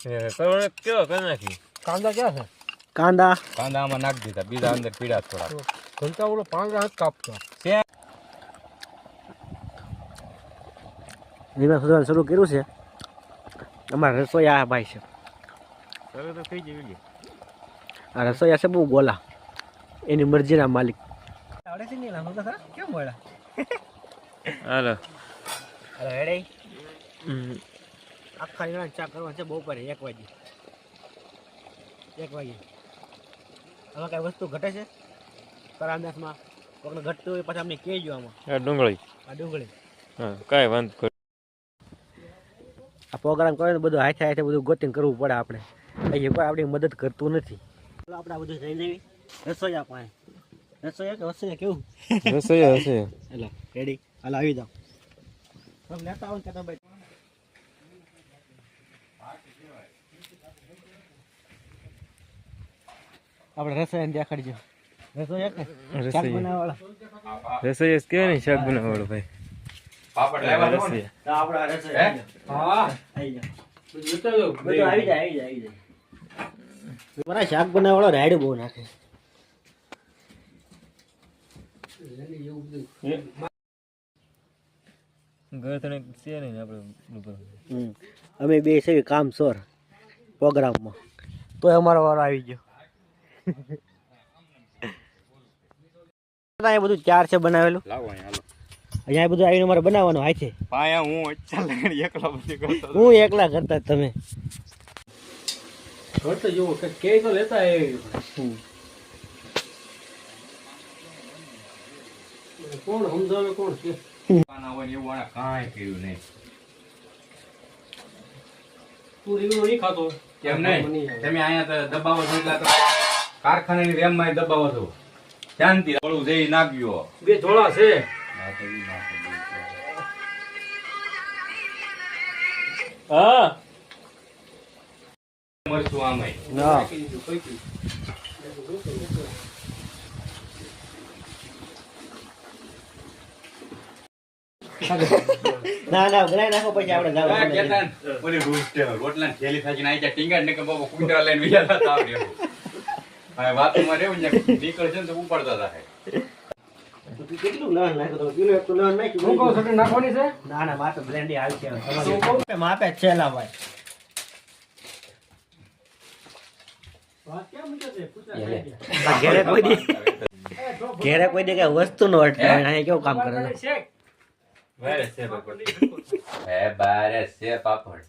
કરોડ કેવો કરી નાખી. કાંદા ક્યાં છે? કાંદા કાંદામાં નાખી દીધા, બીજા અંદર પીડા થોડા. ઘંટા ઓલો પાંદડા જ કાપતો. રીંગણ સુધારવાનું શરૂ કર્યું છે. અમારા રસોઈયા ભાઈ છે. હવે તો થઈ જવી. આ રસોઈયા છે બહુ ગોલા, એની મરજીના માલિક. આવડે છે નહીં લાંબો તો કેમ મળ્યા? હાલો રેડી. આખા રીંગણા ચા કરવા છે બપોરે 1 વાગે. 1 વાગે. આમાં કઈ વસ્તુ ઘટે છે કરાંદાસમાં? કોઈને ઘટતું હોય પછી અમને કહેજો. આમાં આ ડુંગળી. આ ડુંગળી. હા કાંઈ વાંધો કર. આ પ્રોગ્રામ કરે તો બધું હાથે હાથે બધું ગોતીને કરવું પડે આપણે. અહીં કોઈ આપણી મદદ કરતું નથી. આપણે આ બધું જઈ લેવી રસોઈયા પાસે. રસોઈયા કે રસોઈયા કેવું? રસોઈયા હશે. એટલે રેડી. હાલ આવી જાઓ. તમે લેતા આવો ને કહેતા ભાઈ. આપણે રસોઈયાને દેખાડજો. રસોઈયા કે શાક બનાવવાળા. રસોઈયા કે નહીં શાક બનાવવાળો ભાઈ. પાપડ લાવવાનો ને? તો આપણા રસોઈયા હા આવી જાઓ. બધું આવી જાય. મારા શાક બનાવવાળો રાયડું બહુ નાખે. ગરથણે છે નહીં આપણે. અમે બે છે કામ સોર પ્રોગ્રામમાં, તો અમારો વારો આવી ગયો. અહીંયા બધું ચાર છે બનાવેલું. લાવો અહીંયા હાલો. અહીંયા બધું આવીને અમારે બનાવવાનું હાથે. પાયા હું ચાલ એકલો બધી કરતો. હું એકલા કરતા જ તમે. ઘટતો જેવો કે તો લેતા એ કોણ સમજાવે કોણ છે? પાના હોય ને એવું આને કાંઈ કર્યું નહીં. તું રીંગણું નહીં ખાતો? કેમ નહીં? તમે અહીંયા તો દબાવો છો એટલે તો કારખાનાની રેમમાં દબાવો છો. શાંતિ ઓલું જઈ નાખ્યો. 2 ધોળા છે. હા મરચું આમાંય. ના ના બનાવી નાખો પછી આપણે આ જાવ. કેતા ને, ઓલી રોટલાની થેલી થાકીને આઈ જાય ટીંગાડ ને કે બાબા કુંડા લઈને વિયા થતા આવડે એવું. હવે વાતમાં રહેવું ને નીકળશે ને તો ઉપાડતા થાય. કેટલું લહણ નાખ્યું તમે? કિલો એક તો લહણ નાખ્યું. હું કહું છું નાખવાની છે? ના ના માપે બ્લેન્ડી આવી છે. તમારે માપે જ છે લાવાય. વાત કેમ મૂકે છે? પૂછા ઘેરે કોઈ દી કઈ વસ્તુ નો અટકાવે. અહીંયા કેવું કામ કરે છે? શેક. બારે છે પાપડ.